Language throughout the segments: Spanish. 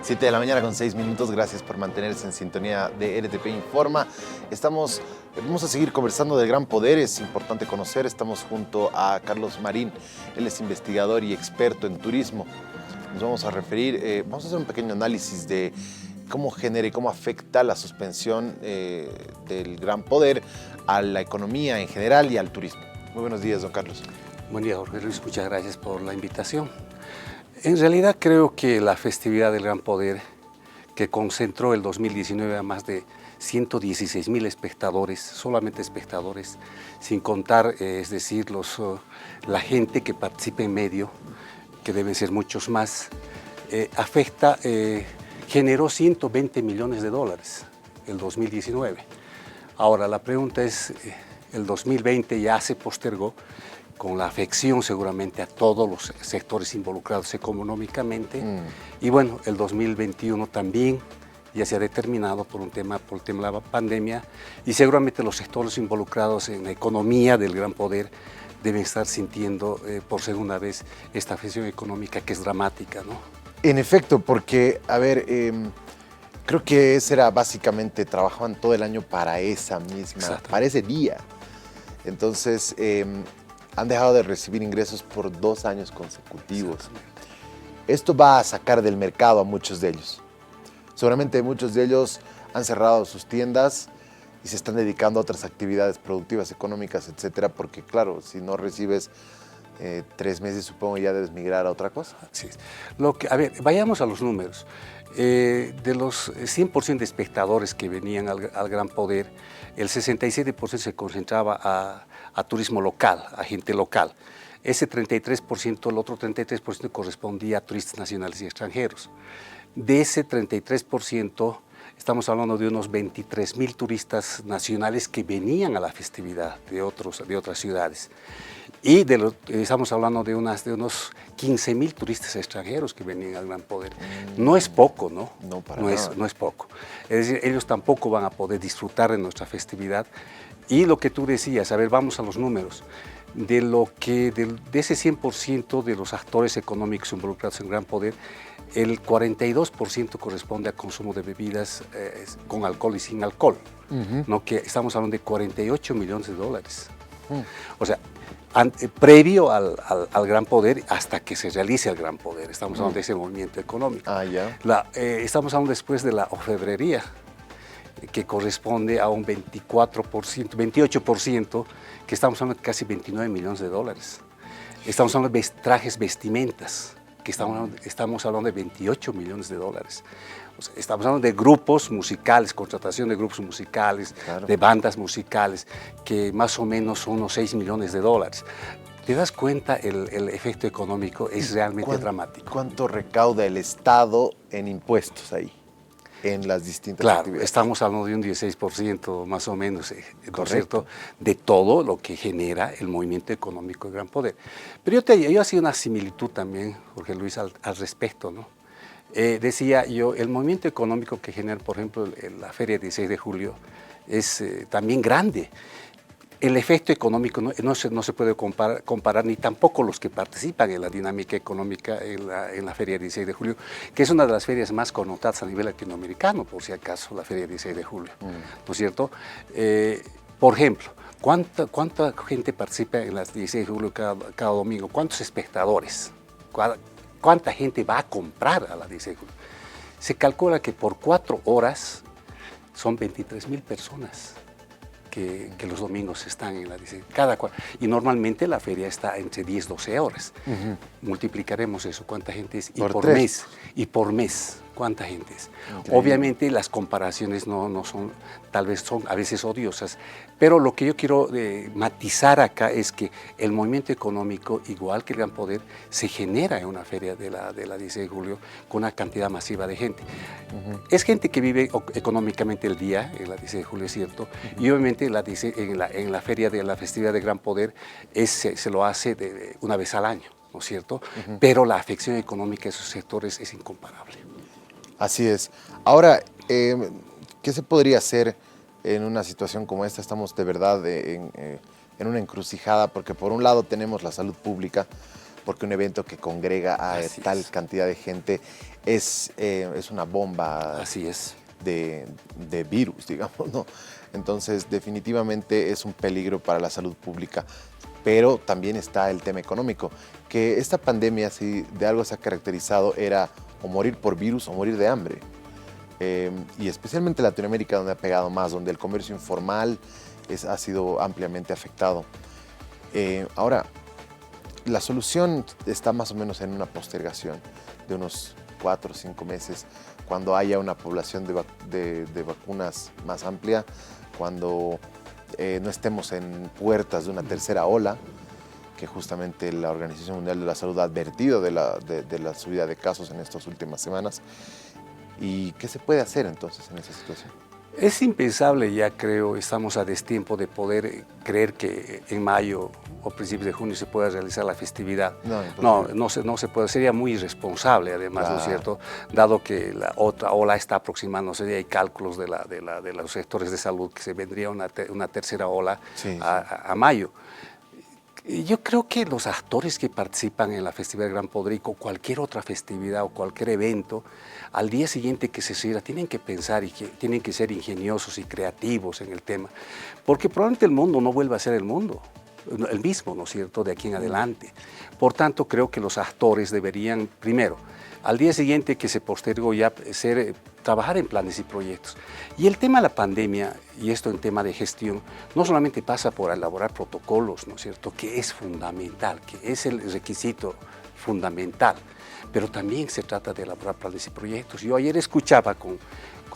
7 de la mañana con 6 minutos, gracias por mantenerse en sintonía de RTP Informa. Vamos a seguir conversando del Gran Poder, es importante conocer, estamos junto a Carlos Marín, él es investigador y experto en turismo. Nos vamos a referir, vamos a hacer un pequeño análisis de cómo genera y cómo afecta la suspensión del Gran Poder a la economía en general y al turismo. Muy buenos días, don Carlos. Buen día, Jorge Luis, muchas gracias por la invitación. En realidad creo que la festividad del Gran Poder, que concentró el 2019 a más de 116,000 espectadores, solamente espectadores, sin contar, es decir, la gente que participa en medio, que deben ser muchos más, generó 120 millones de dólares el 2019. Ahora, la pregunta es, el 2020 ya se postergó, con la afección seguramente a todos los sectores involucrados económicamente. Y bueno, el 2021 también ya se ha determinado por el tema de la pandemia, y seguramente los sectores involucrados en la economía del Gran Poder deben estar sintiendo por segunda vez esta afección económica que es dramática, ¿no? En efecto, porque, a ver, creo que ese era básicamente, trabajaban todo el año para para ese día. Entonces, han dejado de recibir ingresos por 2 años consecutivos. Esto va a sacar del mercado a muchos de ellos. Seguramente muchos de ellos han cerrado sus tiendas y se están dedicando a otras actividades productivas, económicas, etcétera, porque claro, si no recibes 3 meses, supongo ya debes migrar a otra cosa. Sí. A ver, vayamos a los números. De los 100% de espectadores que venían al Gran Poder, el 67% se concentraba a turismo local, a gente local. Ese 33%, el otro 33% correspondía a turistas nacionales y extranjeros. De ese 33%, estamos hablando de unos 23,000 turistas nacionales que venían a la festividad de otras ciudades. Y estamos hablando de unos 15,000 turistas extranjeros que venían al Gran Poder. No es poco, ¿no? No, para nada. No es poco. Es decir, ellos tampoco van a poder disfrutar de nuestra festividad. Y lo que tú decías, a ver, vamos a los números. De ese 100% de los actores económicos involucrados en Gran Poder, el 42% corresponde a consumo de bebidas con alcohol y sin alcohol, ¿no? Que estamos hablando de 48 millones de dólares. O sea, previo al Gran Poder, hasta que se realice el Gran Poder, estamos hablando de ese movimiento económico. Estamos hablando después de la orfebrería, que corresponde a un 24%, 28%, que estamos hablando de casi 29 millones de dólares. Estamos hablando de trajes, vestimentas, que estamos hablando de 28 millones de dólares. O sea, estamos hablando de grupos musicales, contratación de grupos musicales, claro, de bandas musicales, que más o menos son unos 6 millones de dólares. ¿Te das cuenta? El efecto económico es realmente dramático. ¿Cuánto recauda el Estado en impuestos ahí, en las distintas actividades? Estamos hablando de un 16% más o menos, ¿no es cierto?, de todo lo que genera el movimiento económico de Gran Poder. Pero yo hacía una similitud también, Jorge Luis, al respecto, ¿no? Decía yo, el movimiento económico que genera, por ejemplo, la Feria 16 de Julio es también grande. El efecto económico no se puede comparar, ni tampoco los que participan en la dinámica económica en la Feria 16 de Julio, que es una de las ferias más connotadas a nivel latinoamericano, por si acaso, la Feria 16 de Julio, ¿no es cierto? Por ejemplo, ¿cuánta gente participa en las 16 de Julio cada domingo? ¿Cuántos espectadores? ¿Cuánta gente va a comprar a la 16 de Julio? Se calcula que por 4 horas son 23,000 personas que los domingos están en la 16. Y normalmente la feria está entre 10, 12 horas. Multiplicaremos eso, ¿cuánta gente es? Y por mes, ¿cuánta gente es? Increíble. Obviamente las comparaciones no son, tal vez son a veces odiosas, pero lo que yo quiero matizar acá es que el movimiento económico, igual que el Gran Poder, se genera en una feria de la 16 de julio con una cantidad masiva de gente. Es gente que vive económicamente el día, en la 16 de julio, es cierto, y obviamente en la feria de la festividad de Gran Poder se lo hace una vez al año, ¿no es cierto? Pero la afección económica de esos sectores es incomparable. Así es. Ahora, ¿qué se podría hacer en una situación como esta? Estamos de verdad en una encrucijada, porque por un lado tenemos la salud pública, porque un evento que congrega a tal cantidad de gente es una bomba. Así es. De virus, digamos, ¿no? Entonces, definitivamente es un peligro para la salud pública. Pero también está el tema económico, que esta pandemia, si de algo se ha caracterizado, era o morir por virus o morir de hambre. Y especialmente en Latinoamérica, donde ha pegado más, donde el comercio informal ha sido ampliamente afectado. Ahora, la solución está más o menos en una postergación de unos 4 o 5 meses, cuando haya una población de vacunas más amplia, cuando no estemos en puertas de una tercera ola, que justamente la Organización Mundial de la Salud ha advertido de la subida de casos en estas últimas semanas. ¿Y qué se puede hacer entonces en esa situación? Es impensable ya, creo, estamos a destiempo de poder creer que en mayo o principios de junio se pueda realizar la festividad. No se puede, sería muy irresponsable además, claro. ¿No es cierto? Dado que la otra ola está aproximándose, y hay cálculos de los sectores de salud que se vendría una tercera ola a mayo. Yo creo que los actores que participan en la Festividad del Gran Poder o cualquier otra festividad o cualquier evento, al día siguiente que se cierra, tienen que pensar y tienen que ser ingeniosos y creativos en el tema, porque probablemente el mundo no vuelva a ser el mismo, ¿no es cierto?, de aquí en adelante. Por tanto, creo que los actores deberían, primero, al día siguiente que se postergó ya trabajar en planes y proyectos. Y el tema de la pandemia, y esto en tema de gestión, no solamente pasa por elaborar protocolos, ¿no es cierto?, que es fundamental, que es el requisito fundamental, pero también se trata de elaborar planes y proyectos. Yo ayer escuchaba con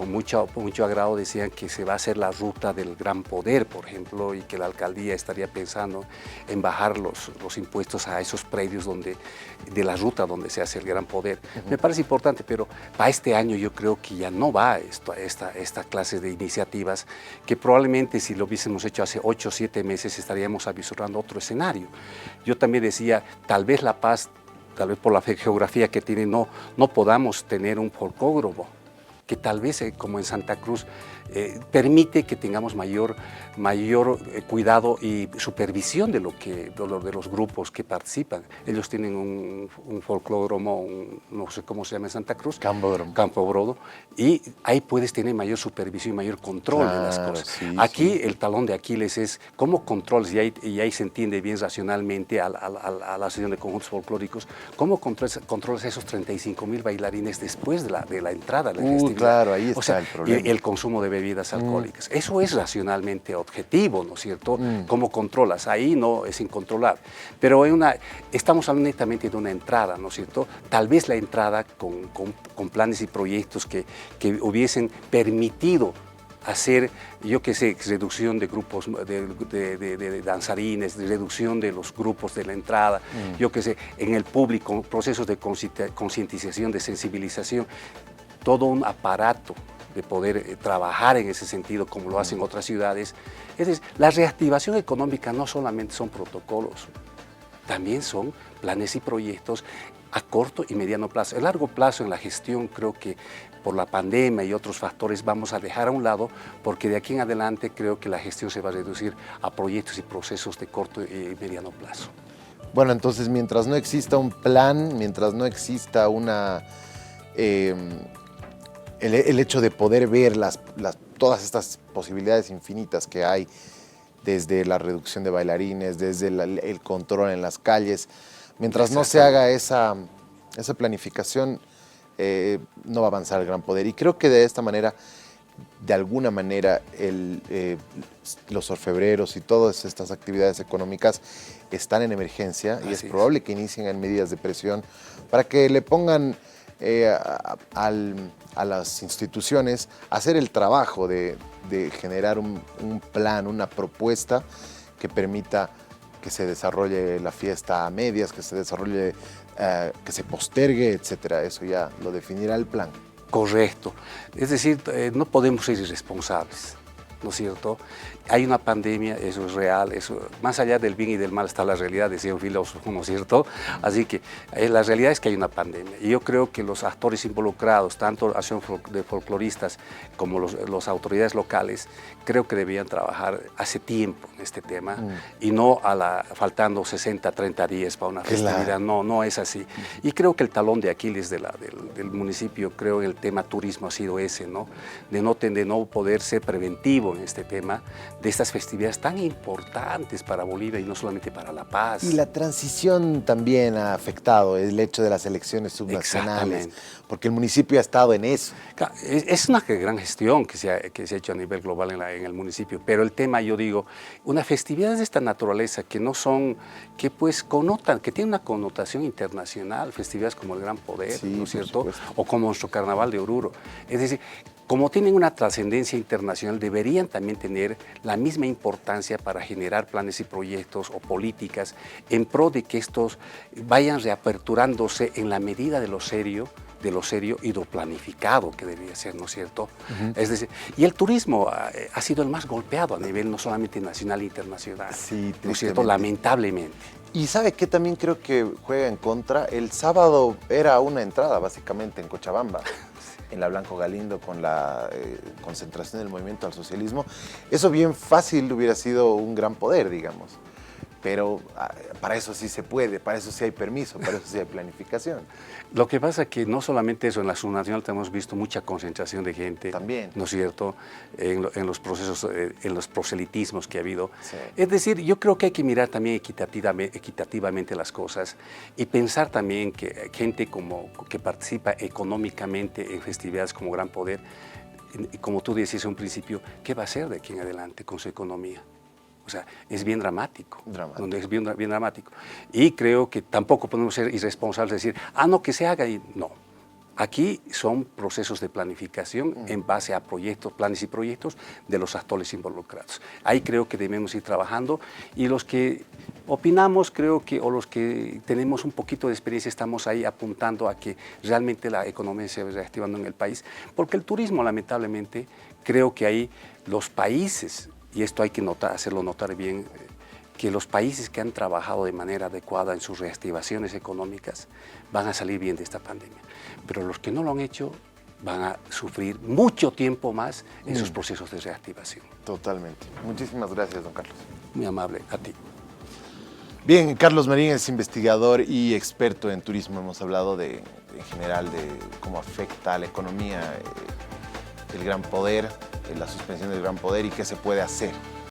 mucho agrado, decían que se va a hacer la ruta del Gran Poder, por ejemplo, y que la alcaldía estaría pensando en bajar los impuestos a esos predios de la ruta donde se hace el Gran Poder. Me parece importante, pero para este año yo creo que ya no va esta clase de iniciativas, que probablemente si lo hubiésemos hecho hace 8 o 7 meses estaríamos avisorando otro escenario. Yo también decía, tal vez La Paz, tal vez por la geografía que tiene, no podamos tener un folcódromo, que tal vez, como en Santa Cruz, permite que tengamos mayor cuidado y supervisión de los grupos que participan. Ellos tienen un folclódromo, no sé cómo se llama en Santa Cruz. Campobrodo. Y ahí puedes tener mayor supervisión y mayor control de las cosas. Sí, aquí el talón de Aquiles es cómo controlas, y ahí se entiende bien racionalmente a la Asociación de Conjuntos Folclóricos, cómo controlas esos 35,000 bailarines después de la entrada de la festividad. Claro, ahí está el problema. El consumo de bebidas alcohólicas. Eso es racionalmente objetivo, ¿no es cierto? ¿Cómo controlas? Ahí no es incontrolable. Pero estamos hablando netamente de una entrada, ¿no es cierto? Tal vez la entrada con planes y proyectos que hubiesen permitido hacer, yo qué sé, reducción de grupos de danzarines, reducción de los grupos de la entrada, yo qué sé, en el público, procesos de concientización, de sensibilización, todo un aparato de poder trabajar en ese sentido como lo hacen otras ciudades. Es decir, la reactivación económica no solamente son protocolos, también son planes y proyectos a corto y mediano plazo. A largo plazo en la gestión creo que por la pandemia y otros factores vamos a dejar a un lado, porque de aquí en adelante creo que la gestión se va a reducir a proyectos y procesos de corto y mediano plazo. Bueno, entonces mientras no exista un plan, mientras no exista el hecho de poder ver todas estas posibilidades infinitas que hay, desde la reducción de bailarines, desde el control en las calles, mientras no se haga esa planificación, no va a avanzar el Gran Poder. Y creo que de esta manera, de alguna manera, los orfebreros y todas estas actividades económicas están en emergencia, y es probable que inicien en medidas de presión para que le pongan a las instituciones hacer el trabajo de generar un plan, una propuesta que permita que se desarrolle la fiesta a medias, que se desarrolle, que se postergue, etcétera. Eso ya lo definirá el plan. Correcto. Es decir, no podemos ser irresponsables. ¿no es cierto? Hay una pandemia, eso es real, eso, más allá del bien y del mal está la realidad, decía un filósofo, ¿no es cierto? Así que la realidad es que hay una pandemia. Y yo creo que los actores involucrados, tanto la acción de folcloristas como las autoridades locales, creo que debían trabajar hace tiempo en este tema y no faltando 60, 30 días para una festividad. No, no es así. Y creo que el talón de Aquiles del municipio, creo, en el tema turismo ha sido ese, ¿no? De no poder ser preventivo en este tema de estas festividades tan importantes para Bolivia y no solamente para La Paz. Y la transición también ha afectado el hecho de las elecciones subnacionales, porque el municipio ha estado en eso. Es una gran gestión que se ha hecho a nivel global en el municipio, pero el tema, yo digo, unas festividades de esta naturaleza que no son, que pues connotan, que tienen una connotación internacional, festividades como el Gran Poder, sí, ¿no es cierto? O como nuestro Carnaval de Oruro. Es decir, como tienen una trascendencia internacional, deberían también tener la misma importancia para generar planes y proyectos o políticas en pro de que estos vayan reaperturándose en la medida de lo serio y lo planificado que debería ser, ¿no es cierto? Es decir, y el turismo ha sido el más golpeado a nivel no solamente nacional e internacional, sí, ¿no es cierto? Lamentablemente. Y ¿sabe qué también creo que juega en contra? El sábado era una entrada básicamente en Cochabamba, en la Blanco Galindo, con la concentración del movimiento al socialismo. Eso bien fácil hubiera sido un gran poder, digamos. Pero para eso sí se puede, para eso sí hay permiso, para eso sí hay planificación. Lo que pasa es que no solamente eso, en la subnacional hemos visto mucha concentración de gente, también, ¿no es cierto?, en los procesos, en los proselitismos que ha habido. Sí. Es decir, yo creo que hay que mirar también equitativamente las cosas y pensar también que gente que participa económicamente en festividades como Gran Poder, como tú decías en un principio, ¿qué va a hacer de aquí en adelante con su economía? O sea, es bien dramático. Donde es bien dramático. Y creo que tampoco podemos ser irresponsables de decir, no, que se haga. Y no. Aquí son procesos de planificación en base a proyectos, planes y proyectos de los actores involucrados. Ahí creo que debemos ir trabajando y los que opinamos, creo que, o los que tenemos un poquito de experiencia, estamos ahí apuntando a que realmente la economía se vaya reactivando en el país, porque el turismo, lamentablemente, creo que ahí los países, y esto hay que hacerlo notar bien, que los países que han trabajado de manera adecuada en sus reactivaciones económicas van a salir bien de esta pandemia. Pero los que no lo han hecho van a sufrir mucho tiempo más en sus procesos de reactivación. Totalmente. Muchísimas gracias, don Carlos. Muy amable, a ti. Bien, Carlos Marín es investigador y experto en turismo. Hemos hablado en general de cómo afecta a la economía el Gran Poder, la suspensión del Gran Poder y qué se puede hacer